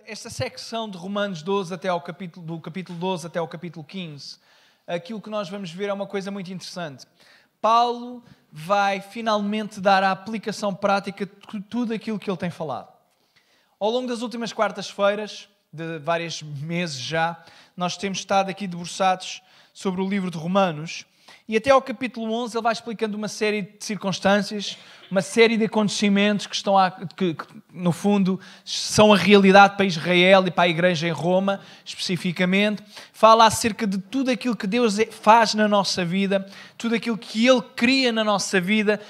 Esta secção de Romanos 12 do capítulo 12 até ao capítulo 15, aquilo que nós vamos ver é uma coisa muito interessante. Paulo vai finalmente dar a aplicação prática de tudo aquilo que ele tem falado. Ao longo das últimas quartas-feiras, de vários meses já, nós temos estado aqui debruçados sobre o livro de Romanos. E até ao capítulo 11 ele vai explicando uma série de circunstâncias, uma série de acontecimentos que no fundo são a realidade para Israel e para a igreja em Roma, especificamente. Fala acerca de tudo aquilo que Deus faz na nossa vida, tudo aquilo que Ele cria na nossa vida,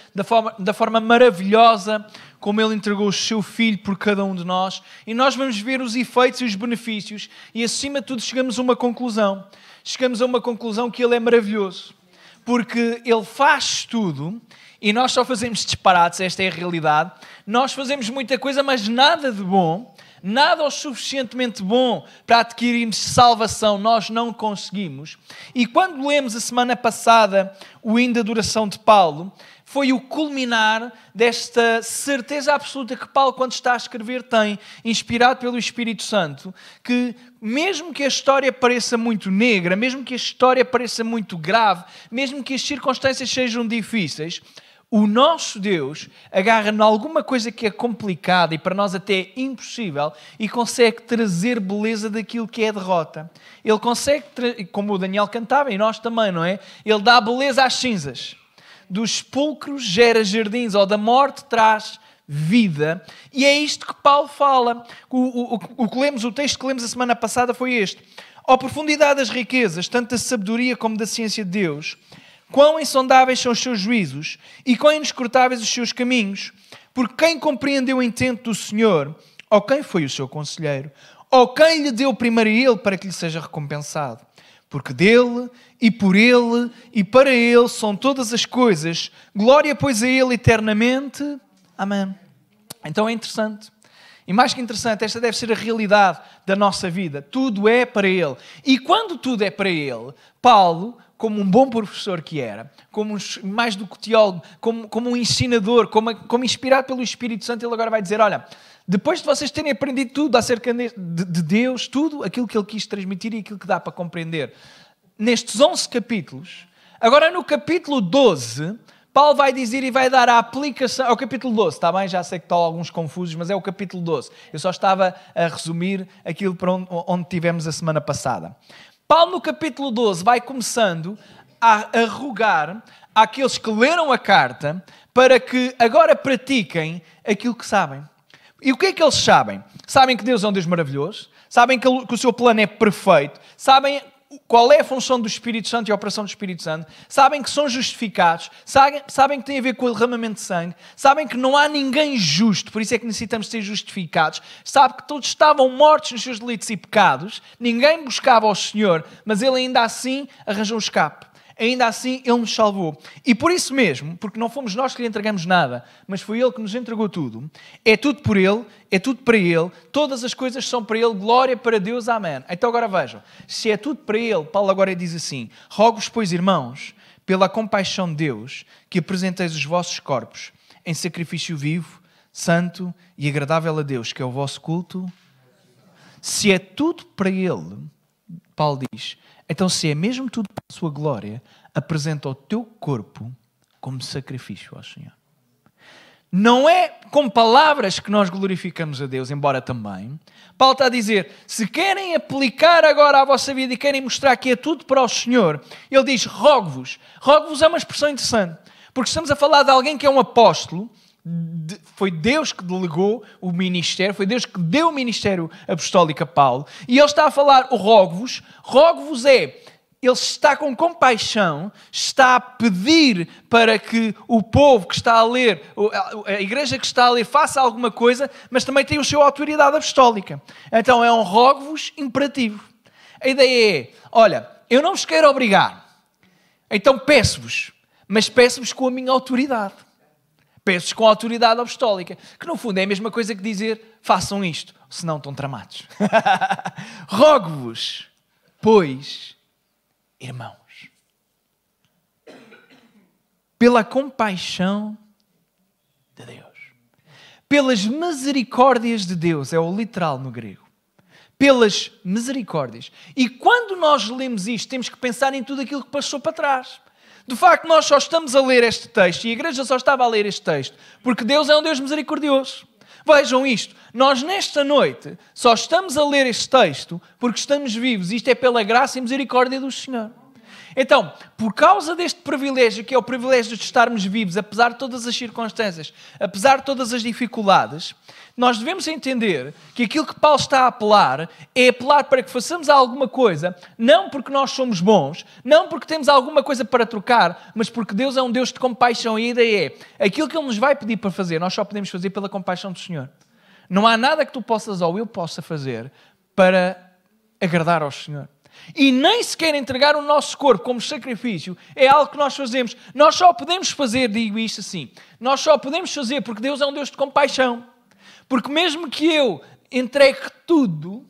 da forma maravilhosa como Ele entregou o seu Filho por cada um de nós. E nós vamos ver os efeitos e os benefícios e, acima de tudo, chegamos a uma conclusão. Chegamos a uma conclusão que Ele é maravilhoso. Porque Ele faz tudo e nós só fazemos disparates, esta é a realidade. Nós fazemos muita coisa, mas nada de bom, nada o suficientemente bom para adquirirmos salvação, nós não conseguimos. E quando lemos a semana passada o hino de adoração de Paulo, foi o culminar desta certeza absoluta que Paulo, quando está a escrever, tem, inspirado pelo Espírito Santo, que mesmo que a história pareça muito negra, mesmo que a história pareça muito grave, mesmo que as circunstâncias sejam difíceis, o nosso Deus agarra em alguma coisa que é complicada e para nós até impossível e consegue trazer beleza daquilo que é derrota. Ele consegue, como o Daniel cantava, e nós também, não é? Ele dá beleza às cinzas. Dos sepulcros gera jardins, ou da morte traz vida. E é isto que Paulo fala. O texto que lemos a semana passada foi este. Ó profundidade das riquezas, tanto da sabedoria como da ciência de Deus, quão insondáveis são os seus juízos e quão inescrutáveis os seus caminhos. Porque quem compreendeu o intento do Senhor, ou quem foi o seu conselheiro, ou quem lhe deu primeiro a ele para que lhe seja recompensado. Porque dele, e por ele, e para ele são todas as coisas. Glória, pois, a ele eternamente. Amém. Então é interessante. E mais que interessante, esta deve ser a realidade da nossa vida. Tudo é para ele. E quando tudo é para ele, Paulo, como um bom professor que era, como mais do que teólogo, como um ensinador, como inspirado pelo Espírito Santo, ele agora vai dizer, olha, depois de vocês terem aprendido tudo acerca de Deus, tudo aquilo que ele quis transmitir e aquilo que dá para compreender, nestes 11 capítulos, agora no capítulo 12, Paulo vai dizer e vai dar a aplicação, é o capítulo 12, está bem? Já sei que estão alguns confusos, mas é o capítulo 12. Eu só estava a resumir aquilo para onde tivemos a semana passada. Paulo no capítulo 12 vai começando a rogar àqueles que leram a carta para que agora pratiquem aquilo que sabem. E o que é que eles sabem? Sabem que Deus é um Deus maravilhoso, sabem que o seu plano é perfeito, sabem qual é a função do Espírito Santo e a operação do Espírito Santo, sabem que são justificados, sabem que tem a ver com o derramamento de sangue, sabem que não há ninguém justo, por isso é que necessitamos ser justificados, sabem que todos estavam mortos nos seus delitos e pecados, ninguém buscava ao Senhor, mas Ele ainda assim arranjou um escape. Ainda assim, Ele nos salvou. E por isso mesmo, porque não fomos nós que lhe entregamos nada, mas foi Ele que nos entregou tudo, é tudo por Ele, é tudo para Ele, todas as coisas são para Ele, glória para Deus, amém. Então agora vejam, se é tudo para Ele, Paulo agora diz assim, rogo-vos, pois, irmãos, pela compaixão de Deus, que apresenteis os vossos corpos em sacrifício vivo, santo e agradável a Deus, que é o vosso culto. Se é tudo para Ele, Paulo diz, então se é mesmo tudo para a sua glória, apresenta o teu corpo como sacrifício ao Senhor. Não é com palavras que nós glorificamos a Deus, embora também. Paulo está a dizer, se querem aplicar agora à vossa vida e querem mostrar que é tudo para o Senhor, ele diz, rogo-vos. Rogo-vos é uma expressão interessante, porque estamos a falar de alguém que é um apóstolo, foi Deus que delegou o ministério, foi Deus que deu o ministério apostólico a Paulo, e ele está a falar o rogo-vos. Rogo-vos é, ele está com compaixão, está a pedir para que o povo que está a ler, a igreja que está a ler, faça alguma coisa, mas também tem a sua autoridade apostólica. Então é um rogo-vos imperativo. A ideia é, olha, eu não vos quero obrigar, então peço-vos, mas peço-vos com a minha autoridade. Peço-vos com a autoridade apostólica, que no fundo é a mesma coisa que dizer, façam isto, senão estão tramados. Rogo-vos, pois, irmãos, pela compaixão de Deus, pelas misericórdias de Deus, é o literal no grego. Pelas misericórdias. E quando nós lemos isto, temos que pensar em tudo aquilo que passou para trás. De facto, nós só estamos a ler este texto, e a igreja só estava a ler este texto, porque Deus é um Deus misericordioso. Vejam isto, nós nesta noite só estamos a ler este texto porque estamos vivos. Isto é pela graça e misericórdia do Senhor. Então, por causa deste privilégio, que é o privilégio de estarmos vivos, apesar de todas as circunstâncias, apesar de todas as dificuldades, nós devemos entender que aquilo que Paulo está a apelar é apelar para que façamos alguma coisa, não porque nós somos bons, não porque temos alguma coisa para trocar, mas porque Deus é um Deus de compaixão. E a ideia é, aquilo que Ele nos vai pedir para fazer, nós só podemos fazer pela compaixão do Senhor. Não há nada que tu possas ou eu possa fazer para agradar ao Senhor. E nem sequer entregar o nosso corpo como sacrifício é algo que nós fazemos. Nós só podemos fazer, digo isto assim, nós só podemos fazer porque Deus é um Deus de compaixão. Porque mesmo que eu entregue tudo,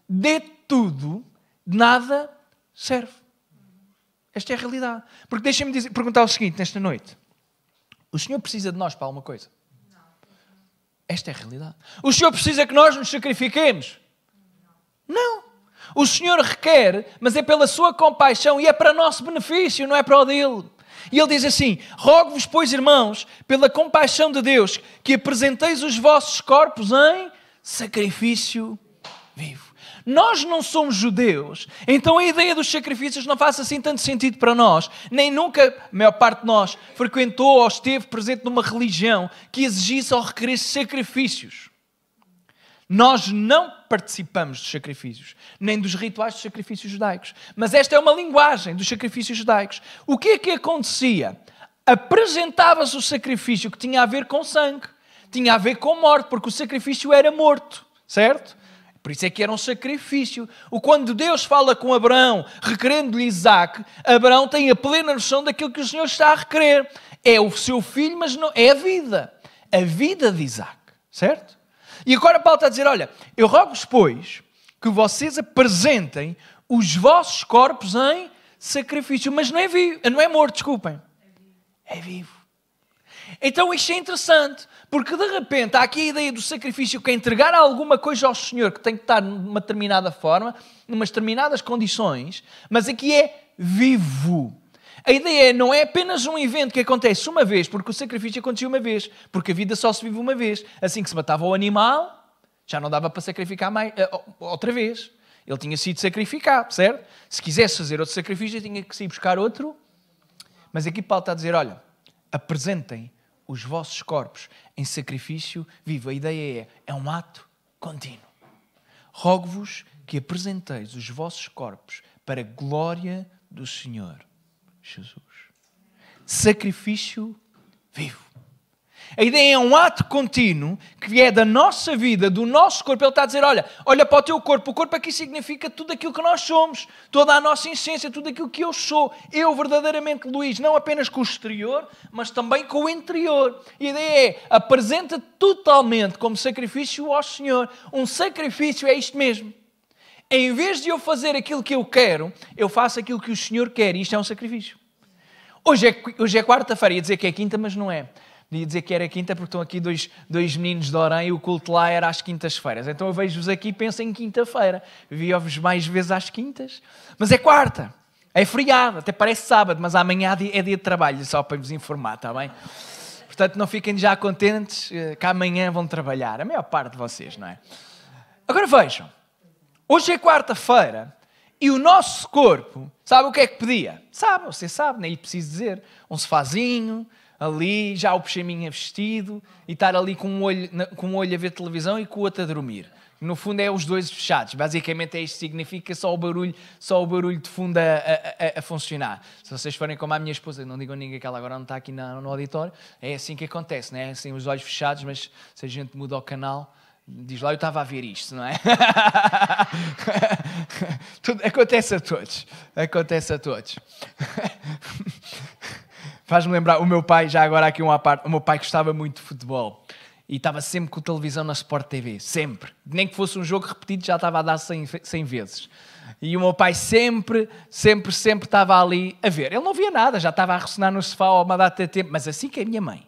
dê tudo, nada serve. Esta é a realidade. Porque deixem-me perguntar o seguinte nesta noite. O Senhor precisa de nós para alguma coisa? Não. Esta é a realidade. O Senhor precisa que nós nos sacrifiquemos? Não. O Senhor requer, mas é pela sua compaixão e é para nosso benefício, não é para o dele. E ele diz assim: rogo-vos, pois, irmãos, pela compaixão de Deus, que apresenteis os vossos corpos em sacrifício vivo. Nós não somos judeus, então a ideia dos sacrifícios não faz assim tanto sentido para nós. Nem nunca, a maior parte de nós, frequentou ou esteve presente numa religião que exigisse ou requeresse sacrifícios. Nós não participamos dos sacrifícios, nem dos rituais dos sacrifícios judaicos. Mas esta é uma linguagem dos sacrifícios judaicos. O que é que acontecia? Apresentava-se o sacrifício que tinha a ver com sangue, tinha a ver com morte, porque o sacrifício era morto, certo? Por isso é que era um sacrifício. Quando Deus fala com Abraão, requerendo-lhe Isaac, Abraão tem a plena noção daquilo que o Senhor está a requerer. É o seu filho, mas não é a vida de Isaac, certo? E agora Paulo está a dizer, olha, eu rogo-vos, pois, que vocês apresentem os vossos corpos em sacrifício. Mas não é vivo, não é morto, desculpem. É vivo. Então isto é interessante, porque de repente há aqui a ideia do sacrifício, que é entregar alguma coisa ao Senhor, que tem que estar numa determinada forma, numas determinadas condições, mas aqui é vivo. A ideia não é apenas um evento que acontece uma vez, porque o sacrifício acontecia uma vez, porque a vida só se vive uma vez. Assim que se matava o animal, já não dava para sacrificar mais, outra vez. Ele tinha sido sacrificado, certo? Se quisesse fazer outro sacrifício, tinha que se ir buscar outro. Mas aqui Paulo está a dizer, olha, apresentem os vossos corpos em sacrifício vivo. A ideia é um ato contínuo. Rogo-vos que apresenteis os vossos corpos para a glória do Senhor Jesus. Sacrifício vivo. A ideia é um ato contínuo que é da nossa vida, do nosso corpo. Ele está a dizer, olha para o teu corpo. O corpo aqui significa tudo aquilo que nós somos, toda a nossa essência, tudo aquilo que eu sou. Eu verdadeiramente, Luís, não apenas com o exterior, mas também com o interior. E a ideia é, apresenta totalmente como sacrifício ao Senhor. Um sacrifício é isto mesmo. Em vez de eu fazer aquilo que eu quero, eu faço aquilo que o Senhor quer. E isto é um sacrifício. Hoje é quarta-feira. Ia dizer que é quinta, mas não é. Ia dizer que era quinta porque estão aqui dois meninos de Orem e o culto lá era às quintas-feiras. Então eu vejo-vos aqui e penso em quinta-feira. Vi-vos mais vezes às quintas. Mas é quarta. É feriado. Até parece sábado, mas amanhã é dia de trabalho. Só para vos informar, está bem? Portanto, não fiquem já contentes que amanhã vão trabalhar. A maior parte de vocês, não é? Agora vejam. Hoje é quarta-feira e o nosso corpo, sabe o que é que pedia? Sabe, você sabe, nem lhe preciso dizer. Um sofazinho, ali, já o pijaminha vestido e estar ali com um olho a ver televisão e com o outro a dormir. No fundo é os dois fechados. Basicamente é isto que significa, só o barulho de fundo a funcionar. Se vocês forem como a minha esposa, não digam a ninguém que ela agora não está aqui no auditório, é assim que acontece, não é? Assim, os olhos fechados, mas se a gente muda o canal... Diz lá, eu estava a ver isto, não é? Acontece a todos. Acontece a todos. Faz-me lembrar, o meu pai, já agora aqui uma parte, o meu pai gostava muito de futebol e estava sempre com a televisão na Sport TV, sempre. Nem que fosse um jogo repetido, já estava a dar 100 vezes. E o meu pai sempre estava ali a ver. Ele não via nada, já estava a ressonar no sofá há uma data de tempo, mas assim que a minha mãe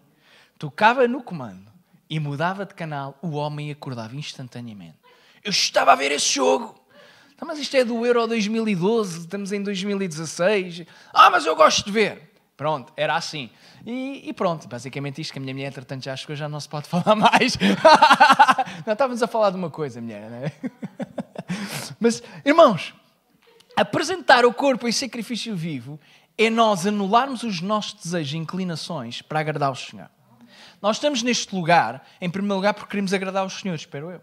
tocava no comando, e mudava de canal, o homem acordava instantaneamente. Eu estava a ver esse jogo. Então, mas isto é do Euro 2012, estamos em 2016. Mas eu gosto de ver. Pronto, era assim. E pronto, basicamente isto, que a minha mulher, entretanto, já chegou, já não se pode falar mais. Não, estávamos a falar de uma coisa, mulher, não é? Mas, irmãos, apresentar o corpo em sacrifício vivo é nós anularmos os nossos desejos e inclinações para agradar ao Senhor. Nós estamos neste lugar, em primeiro lugar, porque queremos agradar ao Senhor, espero eu.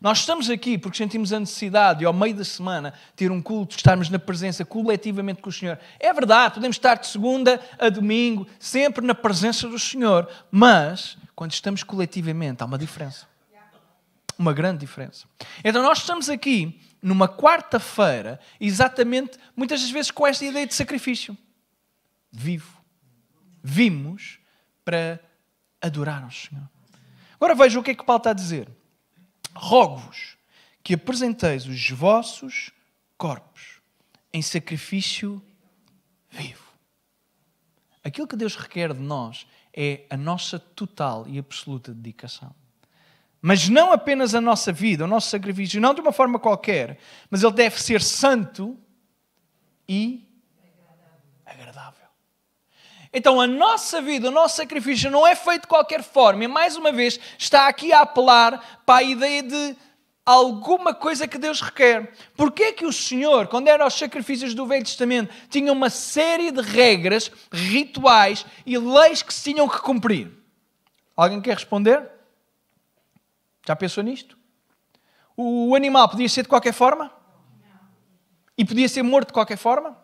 Nós estamos aqui porque sentimos a necessidade de, ao meio da semana, ter um culto, estarmos na presença coletivamente com o Senhor. É verdade, podemos estar de segunda a domingo, sempre na presença do Senhor, mas, quando estamos coletivamente, há uma diferença. Uma grande diferença. Então, nós estamos aqui, numa quarta-feira, exatamente, muitas das vezes, com esta ideia de sacrifício. Vivo. Vimos para adorar ao Senhor. Agora veja o que é que Paulo está a dizer. Rogo-vos que apresenteis os vossos corpos em sacrifício vivo. Aquilo que Deus requer de nós é a nossa total e absoluta dedicação. Mas não apenas a nossa vida, o nosso sacrifício, não de uma forma qualquer, mas ele deve ser santo e agradável. Então a nossa vida, o nosso sacrifício não é feito de qualquer forma. E mais uma vez está aqui a apelar para a ideia de alguma coisa que Deus requer. Porquê é que o Senhor, quando eram os sacrifícios do Velho Testamento, tinha uma série de regras, rituais e leis que se tinham que cumprir? Alguém quer responder? Já pensou nisto? O animal podia ser de qualquer forma? E podia ser morto de qualquer forma?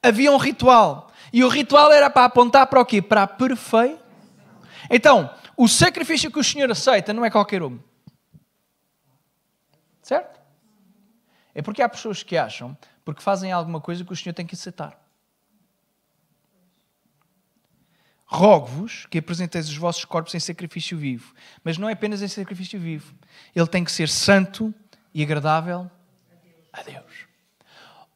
Havia um ritual. E o ritual era para apontar para o quê? Para a perfeição. Então, o sacrifício que o Senhor aceita não é qualquer um. Certo? É porque há pessoas que acham, porque fazem alguma coisa, que o Senhor tem que aceitar. Rogo-vos que apresenteis os vossos corpos em sacrifício vivo. Mas não é apenas em sacrifício vivo. Ele tem que ser santo e agradável a Deus.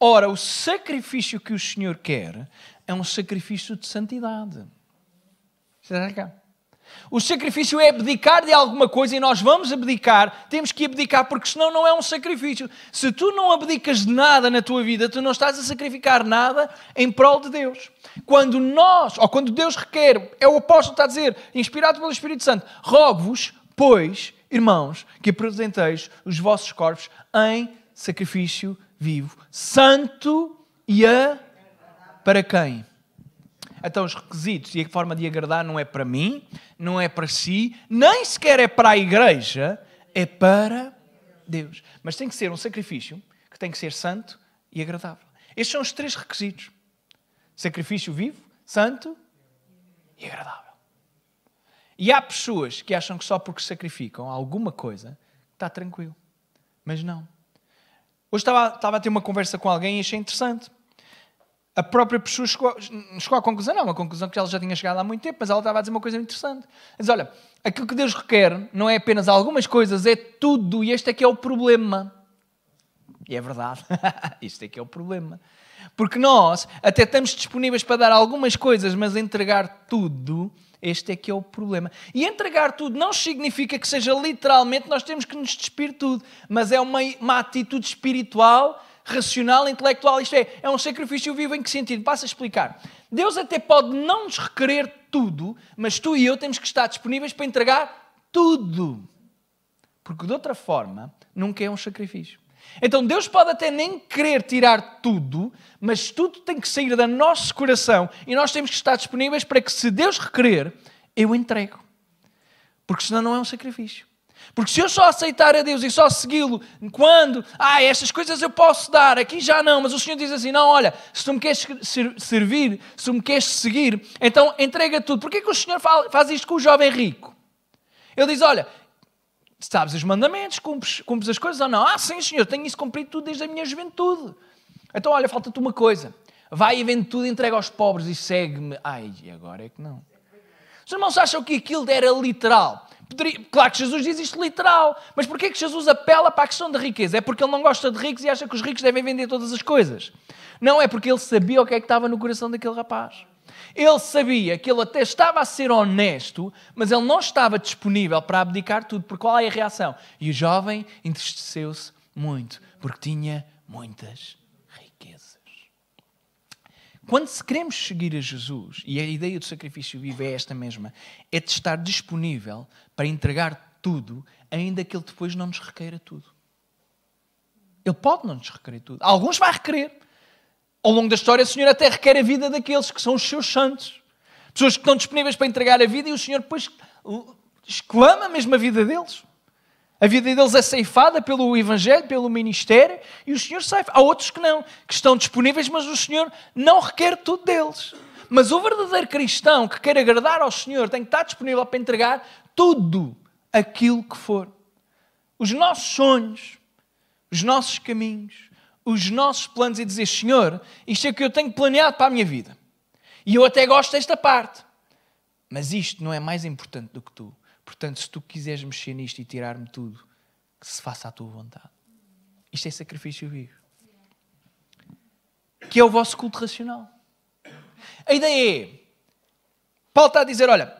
Ora, o sacrifício que o Senhor quer é um sacrifício de santidade. Será que? O sacrifício é abdicar de alguma coisa e nós vamos abdicar, temos que abdicar porque senão não é um sacrifício. Se tu não abdicas de nada na tua vida, tu não estás a sacrificar nada em prol de Deus. Quando nós, ou quando Deus requer, é o apóstolo que está a dizer, inspirado pelo Espírito Santo, rogo-vos, pois, irmãos, que apresenteis os vossos corpos em sacrifício vivo, santo e para quem? Então os requisitos e a forma de agradar não é para mim, não é para si, nem sequer é para a igreja, é para Deus. Mas tem que ser um sacrifício que tem que ser santo e agradável. Estes são os 3 requisitos. Sacrifício vivo, santo e agradável. E há pessoas que acham que só porque sacrificam alguma coisa está tranquilo. Mas não. Hoje estava a ter uma conversa com alguém e achei interessante. A própria pessoa chegou à conclusão, não, uma conclusão que ela já tinha chegado há muito tempo, mas ela estava a dizer uma coisa interessante. Diz, olha, aquilo que Deus requer não é apenas algumas coisas, é tudo, e este é que é o problema. E é verdade, este é que é o problema. Porque nós até estamos disponíveis para dar algumas coisas, mas entregar tudo, este é que é o problema. E entregar tudo não significa que seja literalmente nós temos que nos despir tudo, mas é uma atitude espiritual, racional, intelectual. Isto é um sacrifício vivo. Em que sentido? Passo a explicar. Deus até pode não nos requerer tudo, mas tu e eu temos que estar disponíveis para entregar tudo. Porque de outra forma, nunca é um sacrifício. Então Deus pode até nem querer tirar tudo, mas tudo tem que sair do nosso coração e nós temos que estar disponíveis para que, se Deus requerer, eu entrego. Porque senão não é um sacrifício. Porque se eu só aceitar a Deus e só segui-lo quando, estas coisas eu posso dar, aqui já não, mas o Senhor diz assim, não, olha, se tu me queres servir, se tu me queres seguir, então entrega tudo. Porquê que o Senhor faz isto com o jovem rico? Ele diz, olha, sabes os mandamentos, cumpres as coisas ou não? Sim, Senhor, tenho isso cumprido tudo desde a minha juventude. Então, olha, falta-te uma coisa. Vai e vende tudo, entrega aos pobres e segue-me. E agora é que não. Os irmãos acham que aquilo era literal. Claro que Jesus diz isto literal, mas porquê que Jesus apela para a questão da riqueza? É porque ele não gosta de ricos e acha que os ricos devem vender todas as coisas. Não, é porque ele sabia o que é que estava no coração daquele rapaz. Ele sabia que ele até estava a ser honesto, mas ele não estava disponível para abdicar tudo. Porque qual é a reação? E o jovem entristeceu-se muito, porque tinha muitas riquezas. Quando queremos seguir a Jesus, e a ideia do sacrifício vivo é esta mesma, é de estar disponível para entregar tudo, ainda que Ele depois não nos requeira tudo. Ele pode não nos requerer tudo. Alguns vai requerer. Ao longo da história, o Senhor até requer a vida daqueles que são os seus santos. Pessoas que estão disponíveis para entregar a vida e o Senhor depois exclama mesmo a vida deles. A vida deles é ceifada pelo Evangelho, pelo ministério, e o Senhor ceifa. Há outros que não, que estão disponíveis, mas o Senhor não requer tudo deles. Mas o verdadeiro cristão que quer agradar ao Senhor tem que estar disponível para entregar tudo aquilo que for. Os nossos sonhos, os nossos caminhos, os nossos planos e dizer, Senhor, isto é o que eu tenho planeado para a minha vida. E eu até gosto desta parte. Mas isto não é mais importante do que tu. Portanto, se tu quiseres mexer nisto e tirar-me tudo, que se faça a tua vontade. Isto é sacrifício vivo. Que é o vosso culto racional. A ideia é, Paulo está a dizer, olha,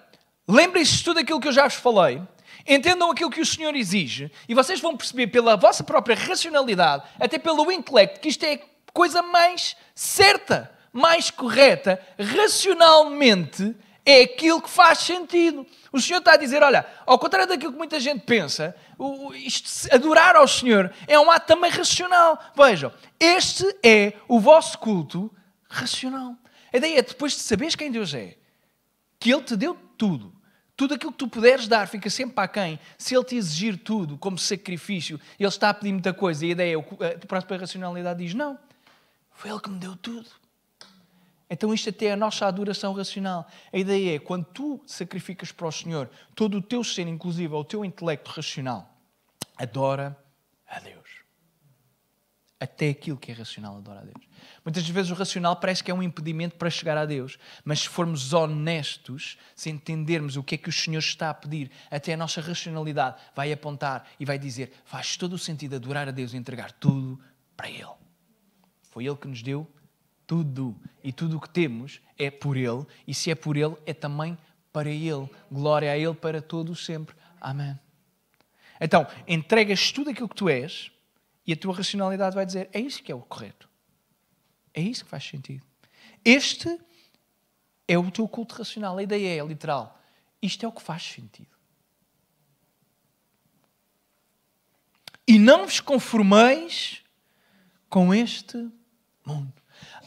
lembrem-se de tudo aquilo que eu já vos falei, entendam aquilo que o Senhor exige, e vocês vão perceber pela vossa própria racionalidade, até pelo intelecto, que isto é a coisa mais certa, mais correta, racionalmente, é aquilo que faz sentido. O Senhor está a dizer, olha, ao contrário daquilo que muita gente pensa, adorar ao Senhor é um ato também racional. Vejam, este é o vosso culto racional. A ideia é, depois de saberes quem Deus é, que Ele te deu tudo, tudo aquilo que tu puderes dar fica sempre aquém. Se Ele te exigir tudo como sacrifício, Ele está a pedir muita coisa, e a ideia é, a própria racionalidade diz, não, foi Ele que me deu tudo. Então isto até é a nossa adoração racional. A ideia é, quando tu sacrificas para o Senhor todo o teu ser, inclusive o teu intelecto racional, adora a Deus. Até aquilo que é racional adora a Deus. Muitas vezes o racional parece que é um impedimento para chegar a Deus. Mas se formos honestos, se entendermos o que é que o Senhor está a pedir, até a nossa racionalidade vai apontar e vai dizer, faz todo o sentido adorar a Deus e entregar tudo para Ele. Foi Ele que nos deu tudo. E tudo o que temos é por Ele. E se é por Ele, é também para Ele. Glória a Ele para todo o sempre. Amém. Então, entregas tudo aquilo que tu és e a tua racionalidade vai dizer, é isso que é o correto. É isso que faz sentido. Este é o teu culto racional. A ideia é, literal, isto é o que faz sentido. E não vos conformeis com este mundo.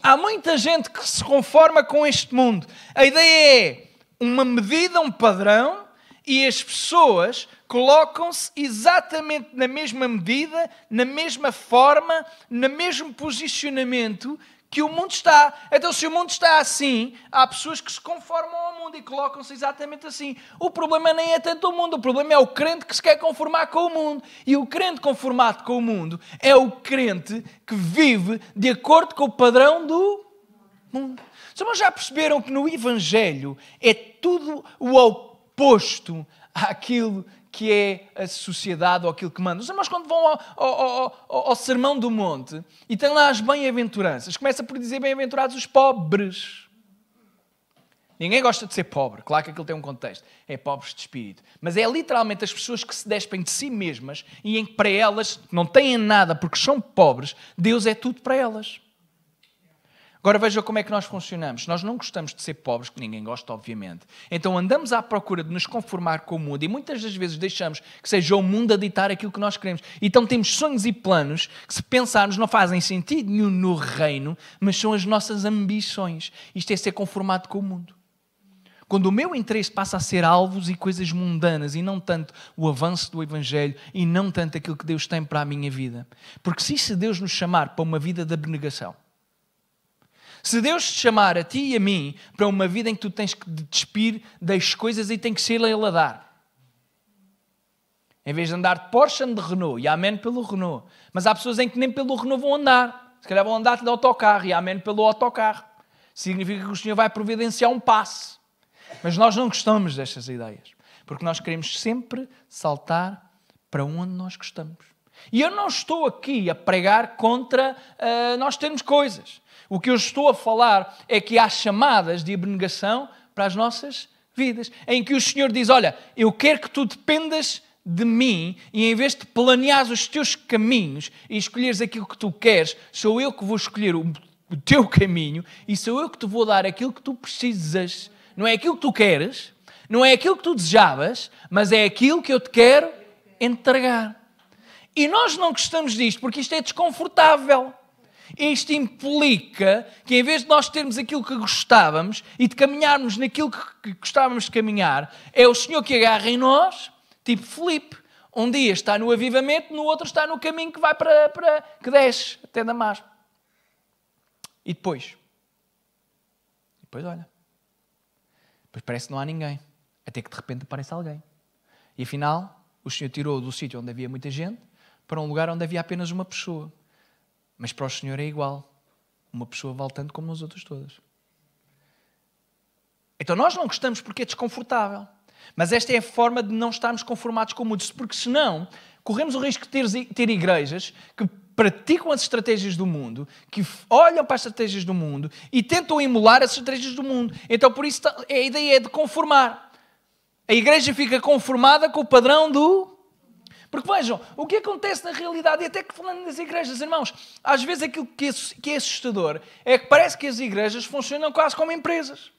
Há muita gente que se conforma com este mundo. A ideia é uma medida, um padrão, e as pessoas colocam-se exatamente na mesma medida, na mesma forma, no mesmo posicionamento que o mundo está. Então, se o mundo está assim, há pessoas que se conformam ao mundo e colocam-se exatamente assim. O problema nem é tanto o mundo, o problema é o crente que se quer conformar com o mundo. E o crente conformado com o mundo é o crente que vive de acordo com o padrão do mundo. Vocês já perceberam que no Evangelho é tudo o oposto àquilo que é a sociedade ou aquilo que manda. Os irmãos, quando vão ao Sermão do Monte e têm lá as bem-aventuranças, começa por dizer bem-aventurados os pobres. Ninguém gosta de ser pobre. Claro que aquilo tem um contexto. É pobres de espírito. Mas é literalmente as pessoas que se despem de si mesmas e em que para elas não têm nada porque são pobres, Deus é tudo para elas. Agora veja como é que nós funcionamos. Nós não gostamos de ser pobres, que ninguém gosta, obviamente. Então andamos à procura de nos conformar com o mundo e muitas das vezes deixamos que seja o mundo a ditar aquilo que nós queremos. Então temos sonhos e planos que, se pensarmos, não fazem sentido nenhum no reino, mas são as nossas ambições. Isto é ser conformado com o mundo. Quando o meu interesse passa a ser alvos e coisas mundanas e não tanto o avanço do Evangelho e não tanto aquilo que Deus tem para a minha vida. Porque se Deus nos chamar para uma vida de abnegação, se Deus te chamar a ti e a mim para uma vida em que tu tens que te despir das coisas e tem que ser Ele a dar. Em vez de andar de Porsche, ande de Renault. E amém pelo Renault. Mas há pessoas em que nem pelo Renault vão andar. Se calhar vão andar de autocarro. E amém pelo autocarro. Significa que o Senhor vai providenciar um passe. Mas nós não gostamos destas ideias. Porque nós queremos sempre saltar para onde nós gostamos. E eu não estou aqui a pregar contra nós termos coisas. O que eu estou a falar é que há chamadas de abnegação para as nossas vidas, em que o Senhor diz, olha, eu quero que tu dependas de mim e em vez de planeares os teus caminhos e escolheres aquilo que tu queres, sou eu que vou escolher o teu caminho e sou eu que te vou dar aquilo que tu precisas. Não é aquilo que tu queres, não é aquilo que tu desejavas, mas é aquilo que eu te quero entregar. E nós não gostamos disto porque isto é desconfortável. Isto implica que em vez de nós termos aquilo que gostávamos e de caminharmos naquilo que gostávamos de caminhar, é o Senhor que agarra em nós, tipo Filipe. Um dia está no avivamento, no outro está no caminho que vai que desce até Damasco. E depois olha, depois parece que não há ninguém, até que de repente aparece alguém. E afinal, o Senhor tirou do sítio onde havia muita gente para um lugar onde havia apenas uma pessoa. Mas para o Senhor é igual. Uma pessoa vale tanto como as outras todas. Então nós não gostamos porque é desconfortável. Mas esta é a forma de não estarmos conformados com o mundo. Porque senão, corremos o risco de ter igrejas que praticam as estratégias do mundo, que olham para as estratégias do mundo e tentam emular as estratégias do mundo. Então por isso a ideia é de conformar. A igreja fica conformada com o padrão do... Porque vejam, o que acontece na realidade, e até que falando das igrejas, irmãos, às vezes aquilo que é assustador é que parece que as igrejas funcionam quase como empresas,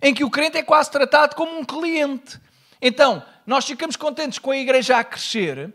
em que o crente é quase tratado como um cliente. Então, nós ficamos contentes com a igreja a crescer,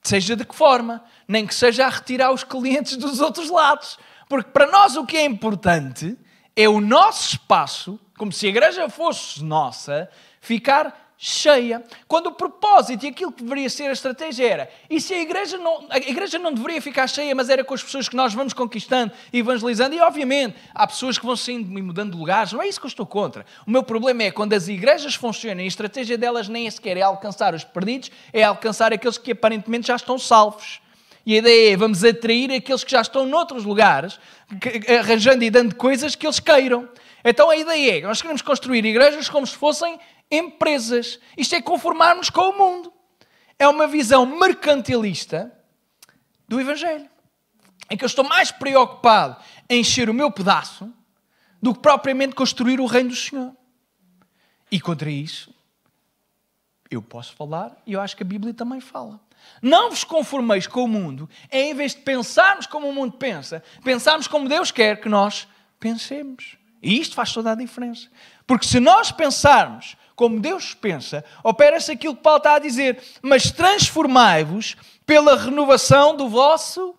seja de que forma, nem que seja a retirar os clientes dos outros lados. Porque para nós o que é importante é o nosso espaço, como se a igreja fosse nossa, ficar cheia. Quando o propósito e aquilo que deveria ser a estratégia era, e se a igreja não deveria ficar cheia, mas era com as pessoas que nós vamos conquistando e evangelizando, e obviamente há pessoas que vão saindo e mudando de lugares, não é isso que eu estou contra. O meu problema é quando as igrejas funcionam e a estratégia delas nem sequer é alcançar os perdidos, é alcançar aqueles que aparentemente já estão salvos. E a ideia é, vamos atrair aqueles que já estão noutros lugares, arranjando e dando coisas que eles queiram. Então a ideia é, nós queremos construir igrejas como se fossem empresas. Isto é conformarmos com o mundo. É uma visão mercantilista do Evangelho. Em que eu estou mais preocupado em encher o meu pedaço do que propriamente construir o reino do Senhor. E contra isso, eu posso falar e eu acho que a Bíblia também fala. Não vos conformeis com o mundo, é em vez de pensarmos como o mundo pensa, pensarmos como Deus quer que nós pensemos. E isto faz toda a diferença. Porque se nós pensarmos como Deus pensa, opera-se aquilo que Paulo está a dizer, mas transformai-vos pela renovação do vosso...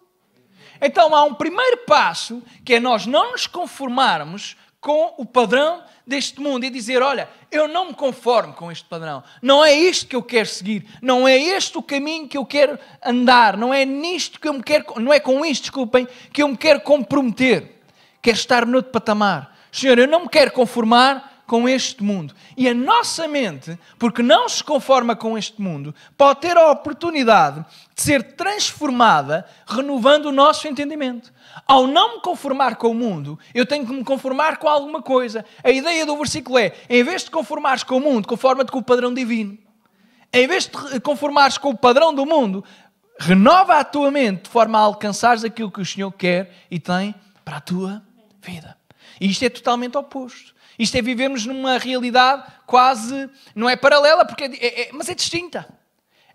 Então há um primeiro passo, que é nós não nos conformarmos com o padrão deste mundo e dizer, olha, eu não me conformo com este padrão, não é isto que eu quero seguir, não é este o caminho que eu quero andar, não é nisto que eu me quero, não é com isto, desculpem, que eu me quero comprometer, quero estar noutro patamar. Senhor, eu não me quero conformar com este mundo. E a nossa mente, porque não se conforma com este mundo, pode ter a oportunidade de ser transformada, renovando o nosso entendimento. Ao não me conformar com o mundo, eu tenho que me conformar com alguma coisa. A ideia do versículo é, em vez de conformares com o mundo, conforma-te com o padrão divino. Em vez de conformares com o padrão do mundo, renova a tua mente de forma a alcançares aquilo que o Senhor quer e tem para a tua vida. E isto é totalmente oposto. Isto é vivermos numa realidade quase, não é paralela, porque mas é distinta.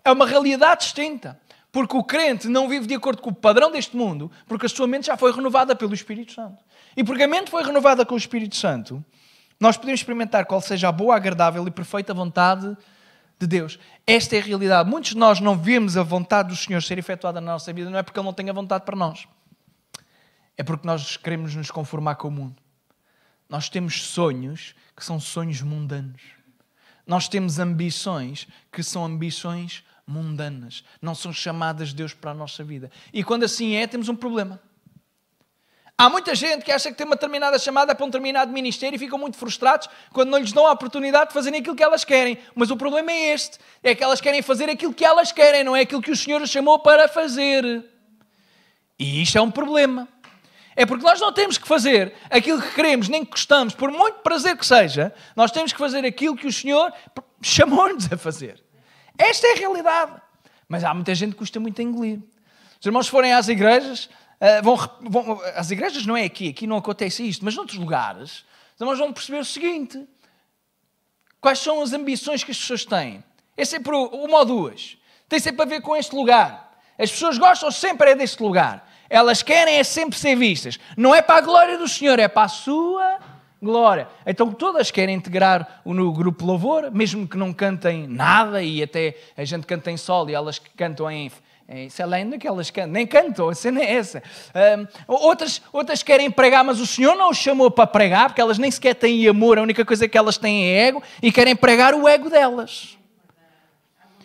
É uma realidade distinta. Porque o crente não vive de acordo com o padrão deste mundo, porque a sua mente já foi renovada pelo Espírito Santo. E porque a mente foi renovada com o Espírito Santo, nós podemos experimentar qual seja a boa, agradável e perfeita vontade de Deus. Esta é a realidade. Muitos de nós não vemos a vontade do Senhor ser efetuada na nossa vida, não é porque Ele não tenha vontade para nós. É porque nós queremos nos conformar com o mundo. Nós temos sonhos que são sonhos mundanos. Nós temos ambições que são ambições mundanas. Não são chamadas de Deus para a nossa vida. E quando assim é, temos um problema. Há muita gente que acha que tem uma determinada chamada para um determinado ministério e ficam muito frustrados quando não lhes dão a oportunidade de fazerem aquilo que elas querem. Mas o problema é este. É que elas querem fazer aquilo que elas querem, não é aquilo que o Senhor os chamou para fazer. E isto é um problema. É porque nós não temos que fazer aquilo que queremos, nem que gostamos, por muito prazer que seja, nós temos que fazer aquilo que o Senhor chamou-nos a fazer. Esta é a realidade. Mas há muita gente que custa muito a engolir. Os irmãos forem às igrejas, às igrejas não é aqui não acontece isto, mas noutros lugares, os irmãos vão perceber o seguinte: quais são as ambições que as pessoas têm? É sempre uma ou duas. Tem sempre a ver com este lugar. As pessoas gostam sempre deste lugar. Elas querem sempre ser vistas. Não é para a glória do Senhor, é para a sua glória. Então todas querem integrar no grupo louvor, mesmo que não cantem nada, e até a gente canta em solo e elas cantam sei lá ainda que elas cantam, nem cantam, a cena é essa. Outras querem pregar, mas o Senhor não os chamou para pregar, porque elas nem sequer têm amor, a única coisa que elas têm é ego, e querem pregar o ego delas.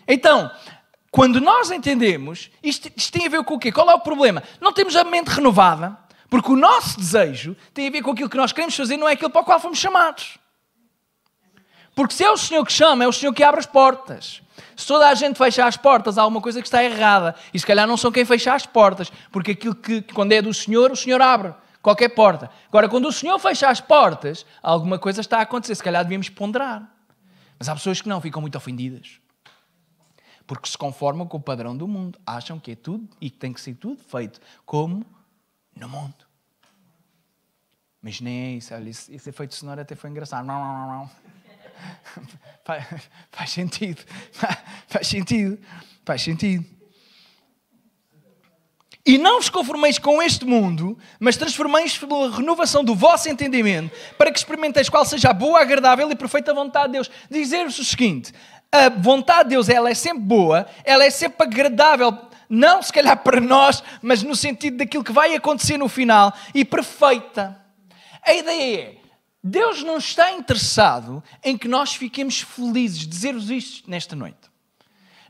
Então, quando nós entendemos, isto tem a ver com o quê? Qual é o problema? Não temos a mente renovada, porque o nosso desejo tem a ver com aquilo que nós queremos fazer, não é aquilo para o qual fomos chamados. Porque se é o Senhor que chama, é o Senhor que abre as portas. Se toda a gente fecha as portas, há alguma coisa que está errada. E se calhar não são quem fecha as portas, porque aquilo que quando é do Senhor, o Senhor abre qualquer porta. Agora, quando o Senhor fecha as portas, alguma coisa está a acontecer. Se calhar devíamos ponderar. Mas há pessoas que não, ficam muito ofendidas. Porque se conformam com o padrão do mundo. Acham que é tudo e que tem que ser tudo feito como no mundo. Mas nem é isso. Olha, esse efeito sonoro até foi engraçado. Não. Faz sentido. Faz sentido. E não vos conformeis com este mundo, mas transformeis pela renovação do vosso entendimento, para que experimenteis qual seja a boa, agradável e perfeita vontade de Deus. Dizer-vos o seguinte: a vontade de Deus, ela é sempre boa, ela é sempre agradável, não se calhar para nós, mas no sentido daquilo que vai acontecer no final, e perfeita. A ideia é: Deus não está interessado em que nós fiquemos felizes. Dizer-vos isto nesta noite.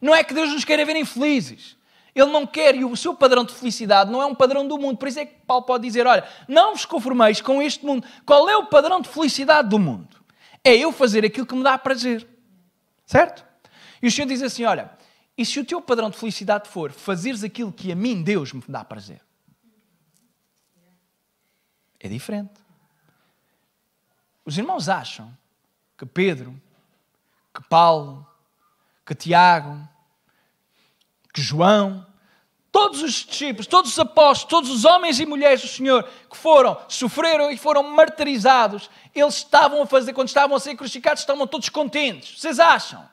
Não é que Deus nos queira ver infelizes. Ele não quer, e o seu padrão de felicidade não é um padrão do mundo. Por isso é que Paulo pode dizer: olha, não vos conformeis com este mundo. Qual é o padrão de felicidade do mundo? É eu fazer aquilo que me dá prazer. Certo? E o Senhor diz assim: olha, e se o teu padrão de felicidade for fazeres aquilo que a mim, Deus, me dá prazer? É diferente. Os irmãos acham que Pedro, que Paulo, que Tiago, que João, todos os discípulos, todos os apóstolos, todos os homens e mulheres do Senhor que sofreram e foram martirizados, eles estavam a fazer, quando estavam a ser crucificados, estavam todos contentes. Vocês acham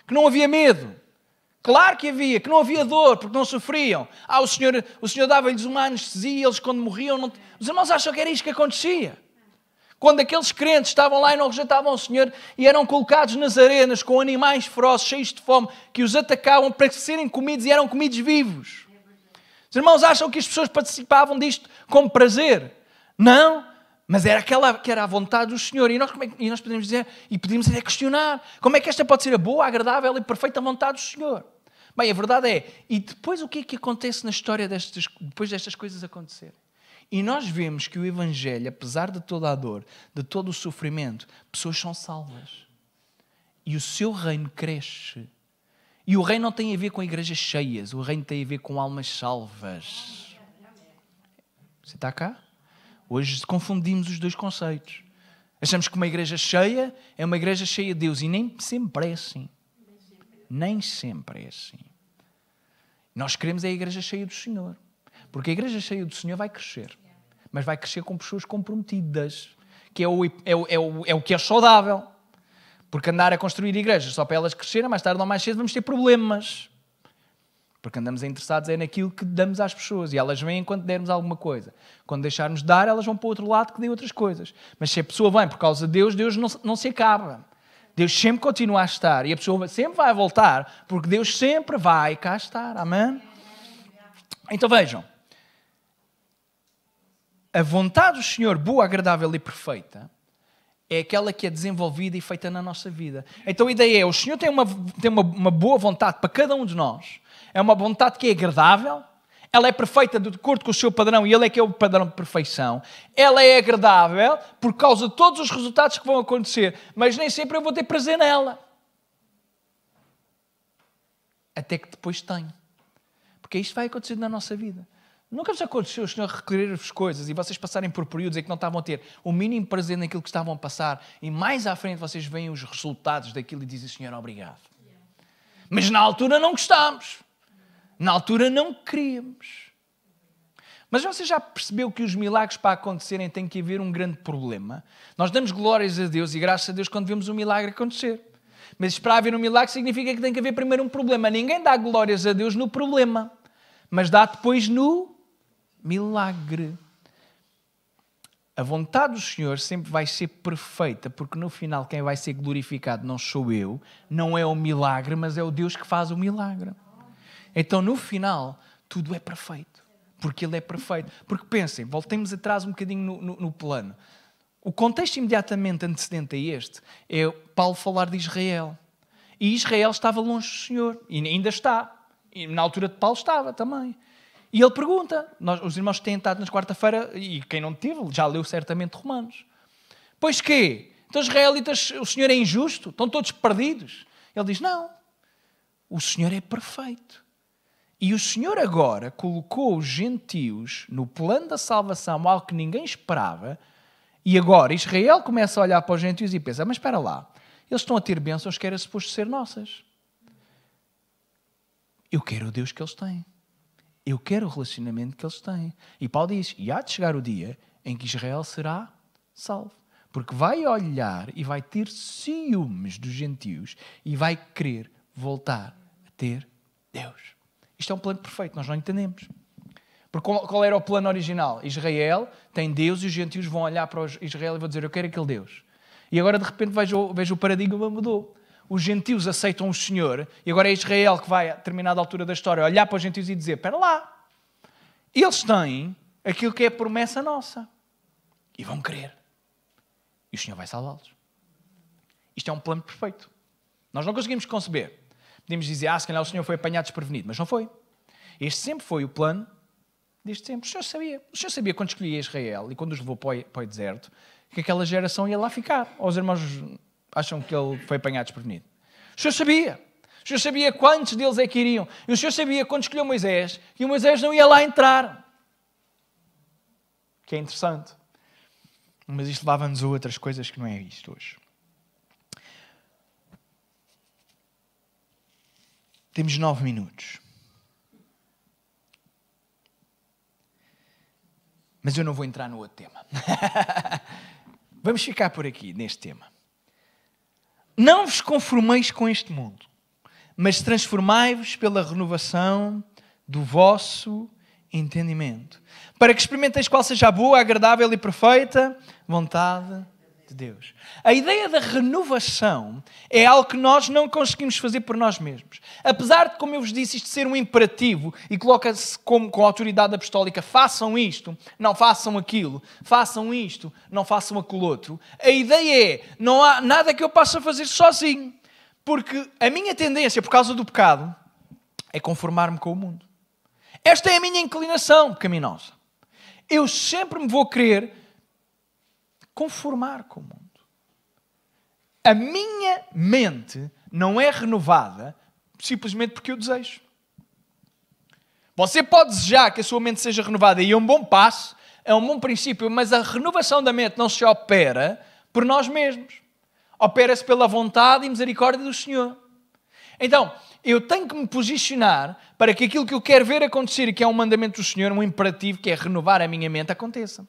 que não havia medo? Claro que havia, que não havia dor, porque não sofriam. O Senhor dava-lhes uma anestesia, eles quando morriam... Não... Os irmãos acham que era isto que acontecia? Quando aqueles crentes estavam lá e não rejeitavam o Senhor e eram colocados nas arenas com animais ferozes, cheios de fome, que os atacavam para serem comidos e eram comidos vivos. Os irmãos acham que as pessoas participavam disto com prazer? Não, mas era aquela que era a vontade do Senhor. E nós podemos dizer, e podemos até questionar, como é que esta pode ser a boa, agradável e perfeita vontade do Senhor? Bem, a verdade é, e depois o que é que acontece na história depois destas coisas acontecerem? E nós vemos que o Evangelho, apesar de toda a dor, de todo o sofrimento, pessoas são salvas. E o seu reino cresce. E o reino não tem a ver com igrejas cheias, o reino tem a ver com almas salvas. Você está cá? Hoje confundimos os dois conceitos. Achamos que uma igreja cheia é uma igreja cheia de Deus. E nem sempre é assim. Nem sempre é assim. Nós queremos a igreja cheia do Senhor. Porque a igreja cheia do Senhor vai crescer. Mas vai crescer com pessoas comprometidas. Que é o que é saudável. Porque andar a construir igrejas só para elas crescerem, mais tarde ou mais cedo vamos ter problemas. Porque andamos interessados naquilo que damos às pessoas. E elas vêm enquanto dermos alguma coisa. Quando deixarmos de dar, elas vão para o outro lado que dê outras coisas. Mas se a pessoa vem por causa de Deus, Deus não se acaba. Deus sempre continua a estar. E a pessoa sempre vai voltar, porque Deus sempre vai cá estar. Amém? Então vejam. A vontade do Senhor, boa, agradável e perfeita, é aquela que é desenvolvida e feita na nossa vida. Então a ideia é, o Senhor tem uma boa vontade para cada um de nós. É uma vontade que é agradável, ela é perfeita de acordo com o seu padrão, e Ele é que é o padrão de perfeição. Ela é agradável por causa de todos os resultados que vão acontecer, mas nem sempre eu vou ter prazer nela. Até que depois tenho. Porque isto vai acontecer na nossa vida. Nunca vos aconteceu o Senhor requerer-vos coisas e vocês passarem por períodos em que não estavam a ter o mínimo prazer naquilo que estavam a passar e mais à frente vocês veem os resultados daquilo e dizem: Senhor, obrigado. Mas na altura não gostámos. Na altura não queríamos. Mas você já percebeu que os milagres para acontecerem tem que haver um grande problema? Nós damos glórias a Deus e graças a Deus quando vemos um milagre acontecer. Mas para haver um milagre significa que tem que haver primeiro um problema. Ninguém dá glórias a Deus no problema, mas dá depois no milagre. A vontade do Senhor sempre vai ser perfeita, porque no final quem vai ser glorificado não sou eu, não é o milagre, mas é o Deus que faz o milagre. Então no final tudo é perfeito, porque Ele é perfeito. Porque pensem, voltemos atrás um bocadinho no plano. O contexto imediatamente antecedente a este é Paulo falar de Israel. E Israel estava longe do Senhor, e ainda está. E na altura de Paulo estava também. E ele pergunta, os irmãos que têm estado nas quarta-feira, e quem não teve, já leu certamente Romanos. Pois quê? Então os israelitas, o Senhor é injusto? Estão todos perdidos? Ele diz, não. O Senhor é perfeito. E o Senhor agora colocou os gentios no plano da salvação, algo que ninguém esperava. E agora Israel começa a olhar para os gentios e pensa, mas espera lá, eles estão a ter bênçãos que era suposto ser nossas. Eu quero o Deus que eles têm. Eu quero o relacionamento que eles têm. E Paulo diz, e há de chegar o dia em que Israel será salvo. Porque vai olhar e vai ter ciúmes dos gentios e vai querer voltar a ter Deus. Isto é um plano perfeito, nós não entendemos. Porque qual era o plano original? Israel tem Deus e os gentios vão olhar para Israel e vão dizer, eu quero aquele Deus. E agora de repente vejo o paradigma mudou. Os gentios aceitam o Senhor e agora é Israel que vai, a determinada altura da história, olhar para os gentios e dizer, espera lá, eles têm aquilo que é a promessa nossa e vão querer. E o Senhor vai salvá-los. Isto é um plano perfeito. Nós não conseguimos conceber. Podemos dizer, se calhar o Senhor foi apanhado desprevenido, mas não foi. Este sempre foi o plano, desde sempre. O Senhor sabia quando escolhia Israel e quando os levou para o deserto, que aquela geração ia lá ficar. Ou os irmãos acham que ele foi apanhado desprevenido? O Senhor sabia. O Senhor sabia quantos deles é que iriam. E o Senhor sabia quando escolheu Moisés, que o Moisés não ia lá entrar. Que é interessante. Mas isto leva-nos a outras coisas que não é isto hoje. Temos 9 minutos. Mas eu não vou entrar no outro tema. Vamos ficar por aqui, neste tema. Não vos conformeis com este mundo, mas transformai-vos pela renovação do vosso entendimento, para que experimenteis qual seja a boa, agradável e perfeita vontade de Deus. A ideia da renovação é algo que nós não conseguimos fazer por nós mesmos. Apesar de, como eu vos disse, isto ser um imperativo e coloca-se com a autoridade apostólica, façam isto, não façam aquilo, façam isto, não façam aquilo outro. A ideia é, não há nada que eu possa fazer sozinho, porque a minha tendência, por causa do pecado, é conformar-me com o mundo. Esta é a minha inclinação pecaminosa. Eu sempre me vou querer conformar com o mundo. A minha mente não é renovada simplesmente porque eu desejo. Você pode desejar que a sua mente seja renovada e é um bom passo, é um bom princípio, mas a renovação da mente não se opera por nós mesmos. Opera-se pela vontade e misericórdia do Senhor. Então, eu tenho que me posicionar para que aquilo que eu quero ver acontecer e que é um mandamento do Senhor, um imperativo que é renovar a minha mente, aconteça.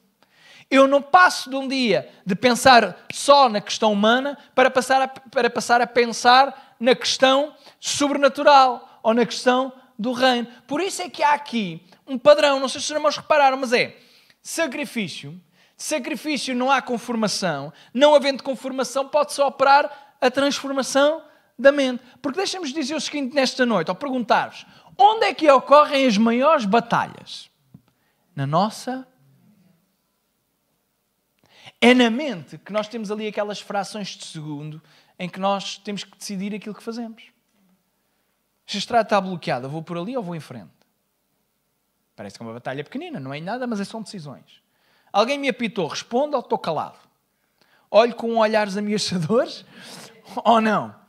Eu não passo de um dia de pensar só na questão humana para passar a pensar na questão sobrenatural ou na questão do reino. Por isso é que há aqui um padrão, não sei se os irmãos repararam, mas é sacrifício. Sacrifício não há conformação. Não havendo conformação pode-se operar a transformação da mente. Porque deixa-me dizer o seguinte nesta noite, ao perguntar-vos, onde é que ocorrem as maiores batalhas? Na nossa É na mente que nós temos ali aquelas frações de segundo em que nós temos que decidir aquilo que fazemos. Se a estrada está bloqueada, vou por ali ou vou em frente? Parece que é uma batalha pequenina, não é nada, mas são decisões. Alguém me apitou, respondo ou estou calado? Olho com olhares ameaçadores ou não?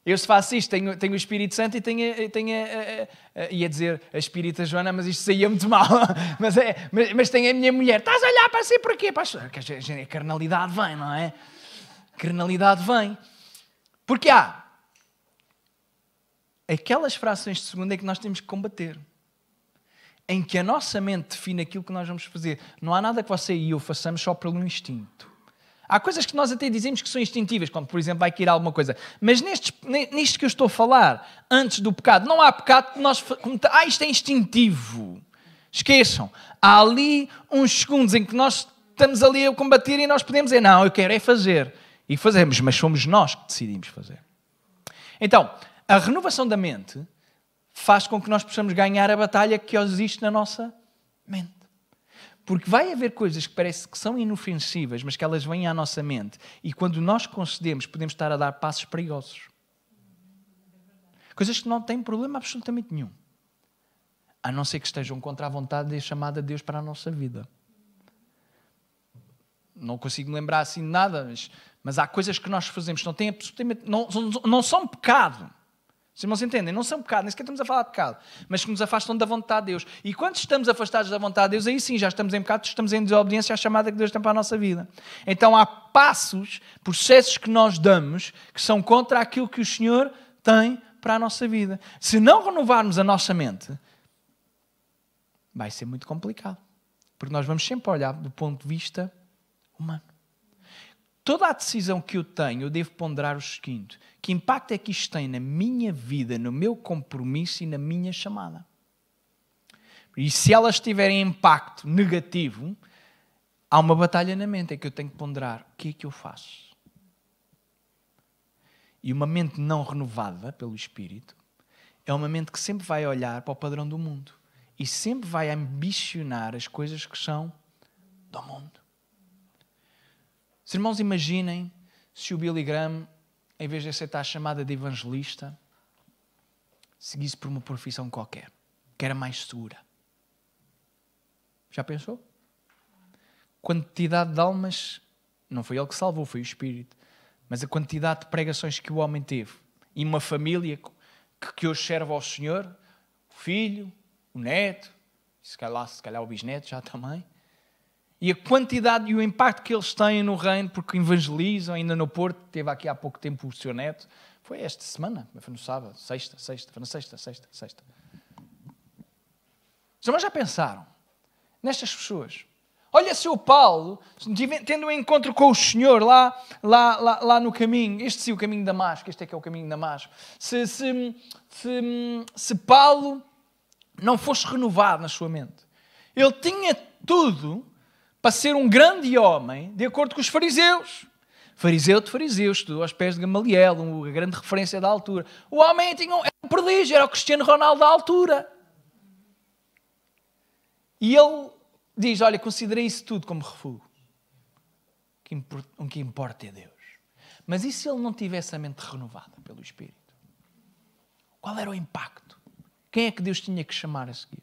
Eu se faço isto, tenho o Espírito Santo e ia dizer a Espírita Joana, mas isto saía muito mal. mas tenho a minha mulher. Estás a olhar para si por quê? A carnalidade vem, não é? A carnalidade vem. Porque há aquelas frações de segundo é que nós temos que combater. Em que a nossa mente define aquilo que nós vamos fazer. Não há nada que você e eu façamos só pelo instinto. Há coisas que nós até dizemos que são instintivas, quando, por exemplo, vai cair alguma coisa. Mas nisto que eu estou a falar, antes do pecado, não há pecado que nós... isto é instintivo. Esqueçam. Há ali uns segundos em que nós estamos ali a combater e nós podemos dizer, não, eu quero é fazer. E fazemos, mas somos nós que decidimos fazer. Então, a renovação da mente faz com que nós possamos ganhar a batalha que existe na nossa mente. Porque vai haver coisas que parece que são inofensivas, mas que elas vêm à nossa mente. E quando nós concedemos, podemos estar a dar passos perigosos. Coisas que não têm problema absolutamente nenhum. A não ser que estejam contra a vontade e a chamada de Deus para a nossa vida. Não consigo me lembrar assim de nada, mas há coisas que nós fazemos que não têm absolutamente... Não são pecado. Vocês não se entendem? Não são pecado, nem sequer estamos a falar de pecado, mas que nos afastam da vontade de Deus. E quando estamos afastados da vontade de Deus, aí sim, já estamos em pecado, estamos em desobediência à chamada que Deus tem para a nossa vida. Então há passos, processos que nós damos, que são contra aquilo que o Senhor tem para a nossa vida. Se não renovarmos a nossa mente, vai ser muito complicado. Porque nós vamos sempre olhar do ponto de vista humano. Toda a decisão que eu tenho, eu devo ponderar o seguinte: que impacto é que isto tem na minha vida, no meu compromisso e na minha chamada? E se elas tiverem impacto negativo, há uma batalha na mente, é que eu tenho que ponderar o que é que eu faço. E uma mente não renovada pelo Espírito é uma mente que sempre vai olhar para o padrão do mundo e sempre vai ambicionar as coisas que são do mundo. Os irmãos, imaginem se o Billy Graham, em vez de aceitar a chamada de evangelista, seguisse por uma profissão qualquer, que era mais segura. Já pensou? Quantidade de almas, não foi ele que salvou, foi o Espírito, mas a quantidade de pregações que o homem teve, e uma família que hoje serve ao Senhor, o filho, o neto, se calhar o bisneto já também, e a quantidade e o impacto que eles têm no reino, porque evangelizam, ainda no Porto, teve aqui há pouco tempo o seu neto, foi esta semana, foi no sábado, sexta. Mas já pensaram nestas pessoas? Olha se o Paulo, tendo um encontro com o Senhor lá no caminho, este sim, o caminho de Damasco, este é que é o caminho de Damasco, se Paulo não fosse renovado na sua mente, ele tinha tudo para ser um grande homem, de acordo com os fariseus. Fariseu de fariseus, estudou aos pés de Gamaliel, a grande referência da altura. O homem era um prodígio, era o Cristiano Ronaldo da altura. E ele diz, olha, considerei isso tudo como refúgio. O que importa é Deus. Mas e se ele não tivesse a mente renovada pelo Espírito? Qual era o impacto? Quem é que Deus tinha que chamar a seguir?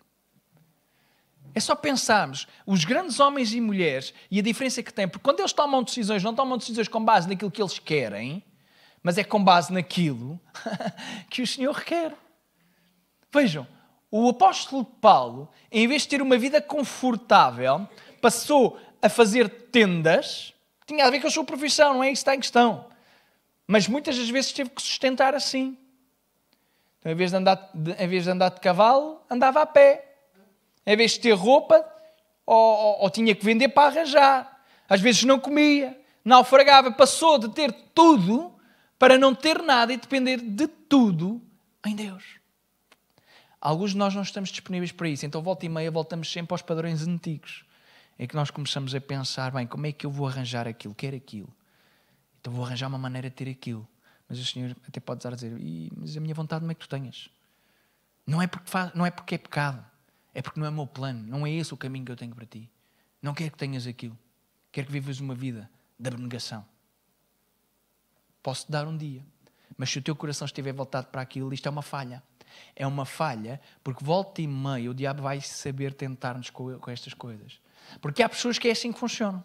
É só pensarmos, os grandes homens e mulheres, e a diferença que têm, porque quando eles tomam decisões, não tomam decisões com base naquilo que eles querem, mas é com base naquilo que o Senhor requer. Vejam, o apóstolo Paulo, em vez de ter uma vida confortável, passou a fazer tendas, tinha a ver com a sua profissão, não é isso que está em questão. Mas muitas das vezes teve que sustentar assim. Então, em vez de andar de cavalo, andava a pé. Em vez de ter roupa, ou tinha que vender para arranjar. Às vezes não comia, naufragava. Passou de ter tudo para não ter nada e depender de tudo em Deus. Alguns de nós não estamos disponíveis para isso. Então, volta e meia, voltamos sempre aos padrões antigos. Em que nós começamos a pensar, bem, como é que eu vou arranjar aquilo? Quero aquilo. Então vou arranjar uma maneira de ter aquilo. Mas o Senhor até pode estar a dizer, mas a minha vontade não é que tu tenhas. Não é porque é pecado. É porque não é o meu plano, não é esse o caminho que eu tenho para ti. Não quero que tenhas aquilo. Quero que vivas uma vida de abnegação. Posso-te dar um dia, mas se o teu coração estiver voltado para aquilo, isto é uma falha. É uma falha porque volta e meia o diabo vai saber tentar-nos com estas coisas. Porque há pessoas que é assim que funcionam.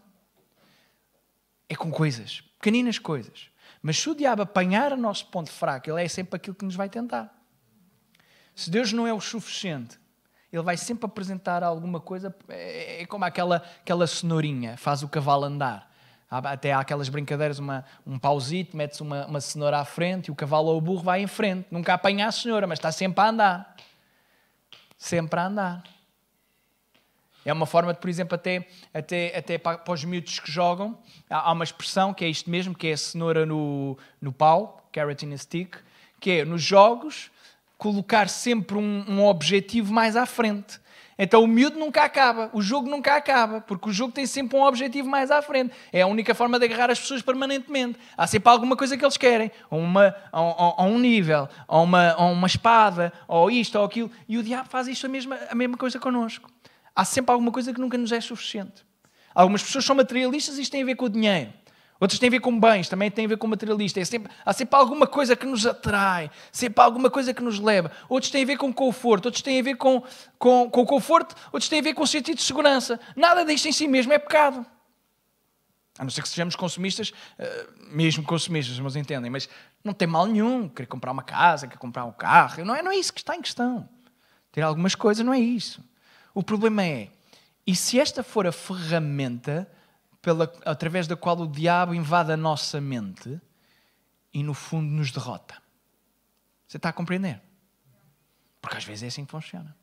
É com coisas, pequeninas coisas. Mas se o diabo apanhar o nosso ponto fraco, ele é sempre aquilo que nos vai tentar. Se Deus não é o suficiente, ele vai sempre apresentar alguma coisa, é como aquela cenourinha, faz o cavalo andar. Até há aquelas brincadeiras, um pauzito, metes uma cenoura à frente e o cavalo ou o burro vai em frente. Nunca apanha a cenoura, mas está sempre a andar. Sempre a andar. É uma forma de, por exemplo, até para os miúdos que jogam, há uma expressão que é isto mesmo, que é a cenoura no pau, carrot in a stick, que é, nos jogos, colocar sempre um objetivo mais à frente. Então o miúdo nunca acaba, o jogo nunca acaba, porque o jogo tem sempre um objetivo mais à frente. É a única forma de agarrar as pessoas permanentemente. Há sempre alguma coisa que eles querem, ou um nível, ou uma espada, ou isto, ou aquilo. E o diabo faz isto a mesma coisa connosco. Há sempre alguma coisa que nunca nos é suficiente. Algumas pessoas são materialistas e isto tem a ver com o dinheiro. Outras têm a ver com bens, também têm a ver com materialista. Há sempre alguma coisa que nos atrai, sempre alguma coisa que nos leva. Outros têm a ver com conforto, outros têm a ver com conforto, outros têm a ver com o sentido de segurança. Nada disto em si mesmo é pecado. A não ser que sejamos consumistas, mesmo consumistas, mas entendem. Mas não tem mal nenhum querer comprar uma casa, querer comprar um carro. Não é isso que está em questão. Ter algumas coisas não é isso. O problema é, e se esta for a ferramenta através da qual o diabo invade a nossa mente e no fundo nos derrota? Você está a compreender? Porque às vezes é assim que funciona.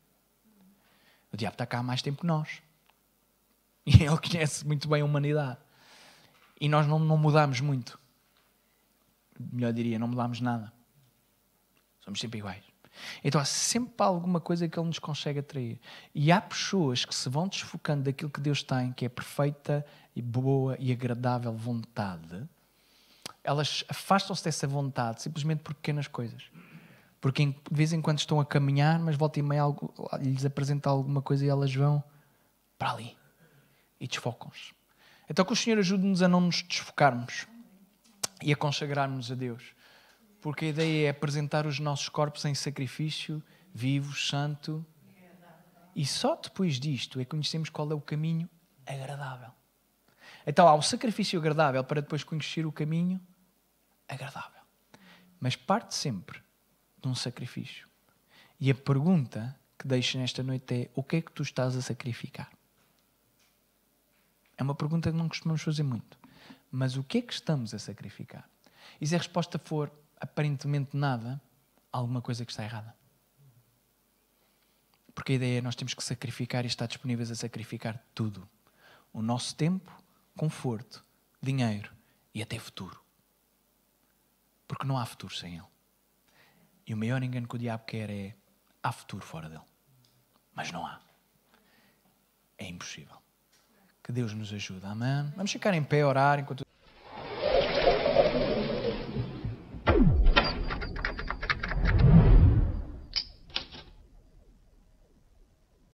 O diabo está cá há mais tempo que nós. E ele conhece muito bem a humanidade. E nós não mudamos muito. Melhor diria, não mudamos nada. Somos sempre iguais. Então há sempre alguma coisa que ele nos consegue atrair. E há pessoas que se vão desfocando daquilo que Deus tem, que é perfeita e boa e agradável vontade, elas afastam-se dessa vontade simplesmente por pequenas coisas. Porque de vez em quando estão a caminhar, mas volta e meia lhes apresenta alguma coisa e elas vão para ali e desfocam-se. Então que o Senhor ajude-nos a não nos desfocarmos e a consagrarmos a Deus. Porque a ideia é apresentar os nossos corpos em sacrifício, vivo, santo. E só depois disto é que conhecemos qual é o caminho agradável. Então há o sacrifício agradável para depois conhecer o caminho agradável. Mas parte sempre de um sacrifício. E a pergunta que deixo nesta noite é: o que é que tu estás a sacrificar? É uma pergunta que não costumamos fazer muito. Mas o que é que estamos a sacrificar? E se a resposta for aparentemente nada, há alguma coisa que está errada. Porque a ideia é nós temos que sacrificar e estar disponíveis a sacrificar tudo. O nosso tempo, conforto, dinheiro e até futuro. Porque não há futuro sem ele. E o maior engano que o diabo quer é: há futuro fora dele. Mas não há. É impossível. Que Deus nos ajude. Amém? Vamos ficar em pé, orar enquanto...